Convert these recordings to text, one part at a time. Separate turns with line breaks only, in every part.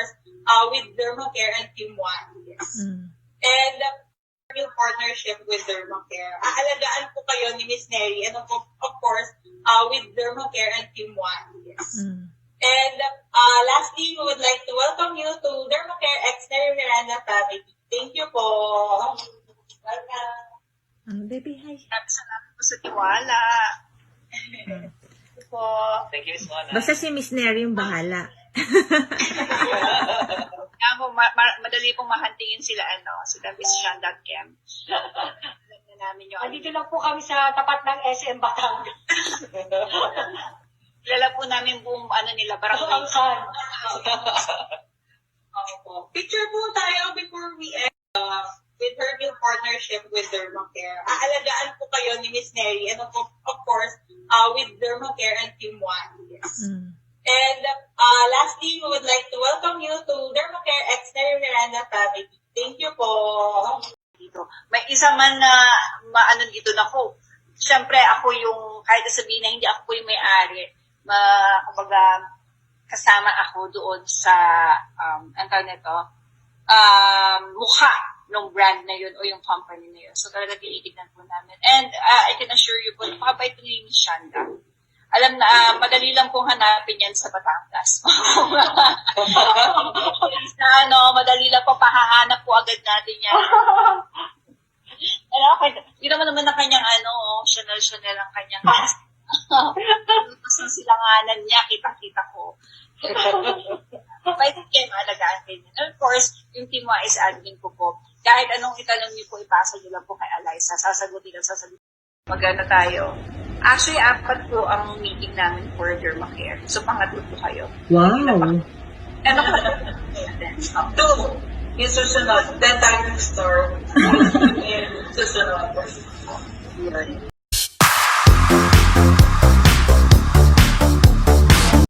course, with Dermacare and Team One. Yes. And new partnership with Dermacare. Aalagaan po kayo ni Miss Neri and of course, with Dermacare and Team One. Yes. And lastly, we would like to welcome you to Dermacare X Neri Miranda family. Thank you po. Welcome.
Baby, hi.
Salamat po sa tiwala. Po.
Thank you, Miss Mona.
Basta si Miss Neri yung bahala.
Kaya po, madali pong mahantingin sila, sila Miss Shanda Kem. Alam na namin yun.
Andito lang po kami sa tapat ng SM Batangas.
Kilala po namin buong nila, barangay.
Picture po tayo before we end with her new partnership with Dermacare. Aalagaan po kayo ni Miss Neri and of course, with Dermacare and Team One. Yes. And lastly, we would like to welcome you to Dermacare X Neri Miranda family. Thank you po.
Dito. May isa man na dito na ko. Siyempre, ako yung, kahit sabihin na hindi ako po yung may-ari, kumbaga, kasama ako doon sa, mukha ng brand na yun o yung company na yun. So talaga tinitignan po namin. And I can assure you po, napakabait po ni Miss Shanda. Alam na, madali lang pong hanapin yan sa Batangas. Madali lang po, pahahanap po agad natin yan. Hindi naman ang kanyang Chanel ang kanyang tapos ang silanganan niya, kita-kita ko. Pwede kayo maalagaan kayo. And of course, yung Team Wise admin ko po, kahit anong itanong niyo po, ipasa niyo lang po kay Eliza. Sasagutin. Magana tayo. Actually, 4 po ang meeting namin for Dermacare. So, pangatlo po kayo.
Wow.
Two. Yung susunod, dental store. Yung susunod.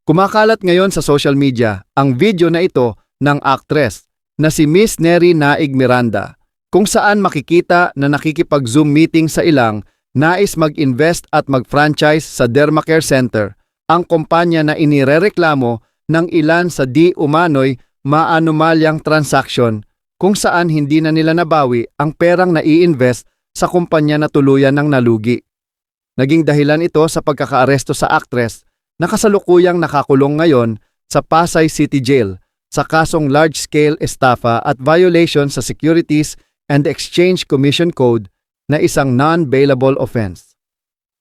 Kumakalat ngayon sa social media ang video na ito ng actress na si Miss Neri Naig Miranda, kung saan makikita na nakikipag-Zoom meeting sa ilang nais mag-invest at mag-franchise sa Dermacare Center, ang kumpanya na inirereklamo ng ilan sa di umano'y maanumalyang transaksyon kung saan hindi na nila nabawi ang perang nai-invest sa kumpanya na tuluyan ng nalugi. Naging dahilan ito sa pagkakaaresto sa actress na kasalukuyang nakakulong ngayon sa Pasay City Jail sa kasong large-scale estafa at violation sa Securities and Exchange Commission Code na isang non-bailable offense.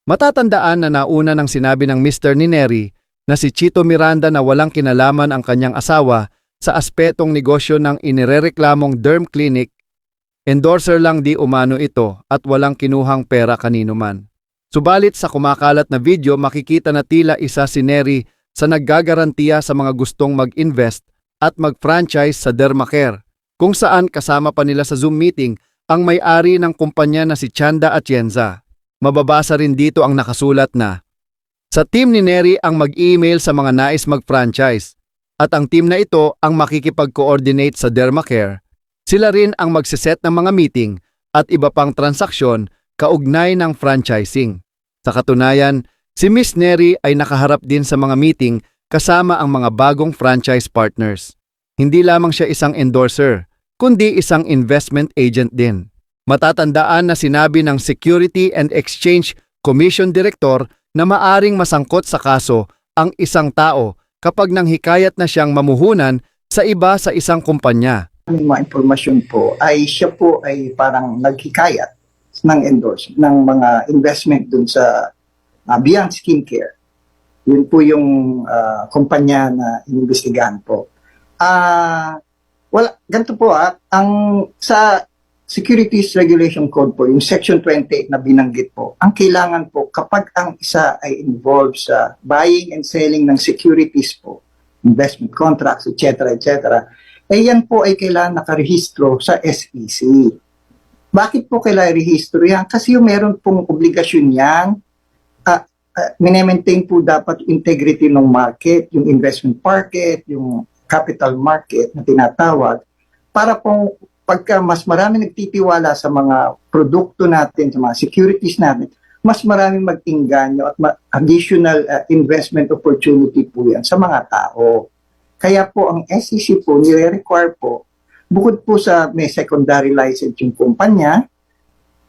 Matatandaan na nauna ng sinabi ng Mr. Neri na si Chito Miranda na walang kinalaman ang kanyang asawa sa aspetong negosyo ng inirereklamong derm clinic, endorser lang di umano ito at walang kinuhang pera kanino man. Subalit sa kumakalat na video makikita na tila isa si Neri sa naggagarantiya sa mga gustong mag-invest at mag-franchise sa Dermacare, kung saan kasama pa nila sa Zoom meeting ang may-ari ng kumpanya na si Chanda Atienza. Mababasa rin dito ang nakasulat na, sa team ni Neri ang mag-email sa mga nais mag-franchise at ang team na ito ang makikipag-coordinate sa Dermacare. Sila rin ang magsiset ng mga meeting at iba pang transaksyon kaugnay ng franchising. Sa katunayan, si Miss Neri ay nakaharap din sa mga meeting kasama ang mga bagong franchise partners. Hindi lamang siya isang endorser, kundi isang investment agent din. Matatandaan na sinabi ng Security and Exchange Commission Director na maaring masangkot sa kaso ang isang tao kapag nanghikayat na siyang mamuhunan sa iba sa isang kumpanya.
Ang mga impormasyon po ay siya po ay parang naghikayat ng endorse ng mga investment dun sa Beyond Skincare. Yun po yung kumpanya na inimbestigahan po. Ganito po ang sa Securities Regulation Code po, yung Section 28 na binanggit po, ang kailangan po kapag ang isa ay involved sa buying and selling ng securities po, investment contracts, etc., yan po ay kailangan nakarehistro sa SEC. Bakit po kailangan rehistro yan? Kasi yung meron pong obligasyon yan, minemaintain po dapat integrity ng market, yung investment market, yung capital market na tinatawag, para pong pagka mas marami nagtitiwala sa mga produkto natin, sa mga securities natin, mas maraming mag-inganyo at additional investment opportunity po yan sa mga tao. Kaya po ang SEC po nire-require po, bukod po sa may secondary license yung kumpanya,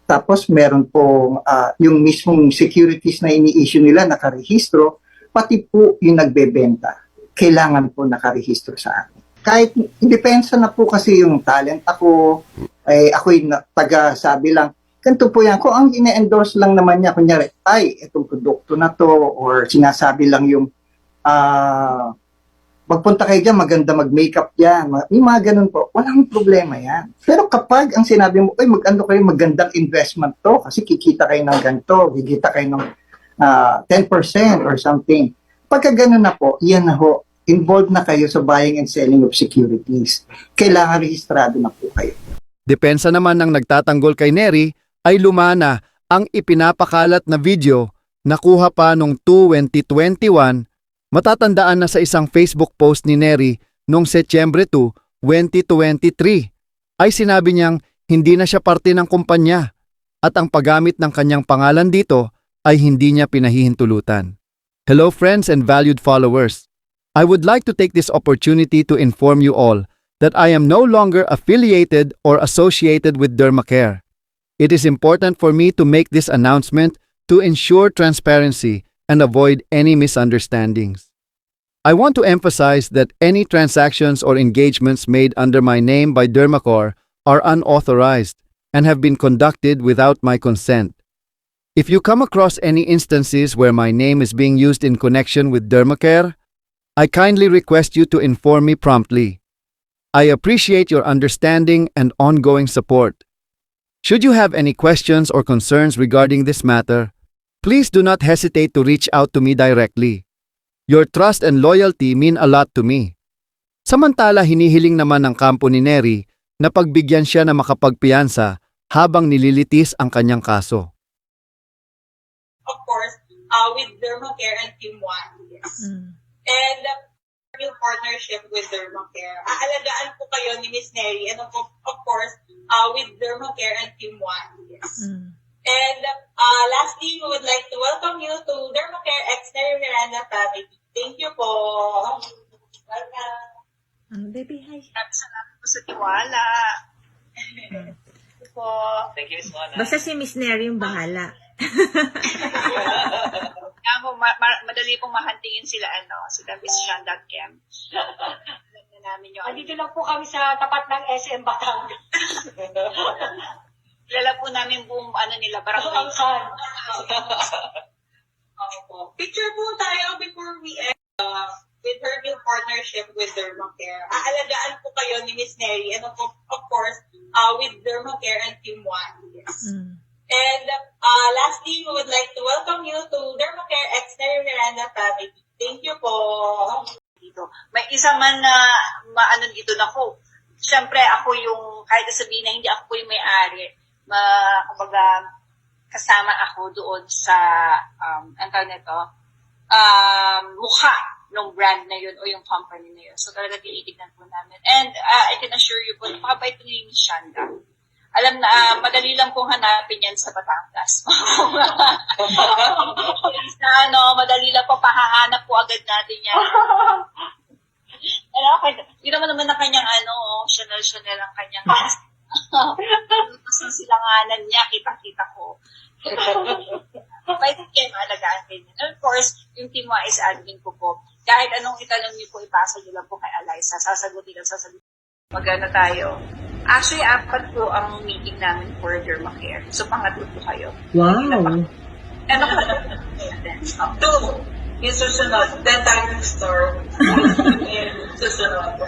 tapos meron po yung mismong securities na ini-issue nila nakarehistro, pati po yung nagbebenta. Kailangan po nakarehistro sa akin. Kahit depensa na po kasi yung talent ako, ako'y taga-sabi lang, ganito po yan. Kung ang ine-endorse lang naman niya, kunyari, ay, itong produkto na to, or sinasabi lang yung, magpunta kayo dyan, maganda mag-makeup dyan. Yung mga ganun po, walang problema yan. Pero kapag ang sinabi mo, ay, mag-ano kayo, magandang investment to, kasi kikita kayo ng ganito, kikita kayo ng 10% or something. Pagka ganun na po, yan na ho, involved na kayo sa buying and selling of securities. Kailangan rehistrado na po kayo.
Depensa naman ng nagtatanggol kay Neri ay lumana ang ipinapakalat na video nakuha pa noong 2021. Matatandaan na sa isang Facebook post ni Neri noong Setyembre 2, 2023 ay sinabi niyang hindi na siya parte ng kumpanya at ang paggamit ng kanyang pangalan dito ay hindi niya pinahihintulutan. Hello friends and valued followers. I would like to take this opportunity to inform you all that I am no longer affiliated or associated with Dermacare. It is important for me to make this announcement to ensure transparency and avoid any misunderstandings. I want to emphasize that any transactions or engagements made under my name by Dermacare are unauthorized and have been conducted without my consent. If you come across any instances where my name is being used in connection with Dermacare, I kindly request you to inform me promptly. I appreciate your understanding and ongoing support. Should you have any questions or concerns regarding this matter, please do not hesitate to reach out to me directly. Your trust and loyalty mean a lot to me. Samantala, hinihiling naman ng kampo ni Neri na pagbigyan siya na makapagpiyansa habang nililitis ang kanyang kaso.
Of course, with Dermacare and Team One. Yes. And yung partnership with Dermacare. Aalagaan po kayo ni Miss Neri and of course, with Dermacare and Team One. Yes. And lastly, we would like to welcome you to Dermacare X Neri Miranda family. Thank you po. Welcome.
Baby, hi.
Salamat po sa tiwala. Po.
Thank you, Miss Mona.
Basta si Miss Neri yung bahala.
Ako, madali pong mahantingin sila, sila Miss Shanda Kem. Alam na namin yung
Andito lang po kami sa tapat ng SM Batangas.
kilala po namin buong nila, barangay.
Picture po tayo before we end with her new partnership with Dermacare. Aalagaan po kayo ni Miss Neri and of course, with Dermacare and Team One. Yes. And lastly, we would like to welcome you to Dermacare X Neri Miranda family. Thank you po.
Dito. May isa man na dito na ko. Siyempre, ako yung, kahit sabihin na hindi ako po yung may-ari, kumbaga, kasama ako doon sa, mukha ng brand na yun o yung company na yun. So talaga tinitignan po namin. And I can assure you po, napakabait po ni Miss Shanda. Alam na, madali lang pong hanapin yan sa Batangas. Madali lang po, pahahanap po agad natin yan. Hindi naman na kanyang Chanel ang kanyang kasi silanganan niya, kita-kita ko. Pwede kayo maalagaan kayo. And of course, yung Team is admin ko po. Kahit anong itanong niyo po, ipasa niyo lang po kay Eliza. Sasagutin. Magana tayo. Actually, 4 po ang meeting namin for Dermacare. So, pangatlo po kayo.
Wow.
Ano ka?
2. Yung susunod. Then, time store. Susunod.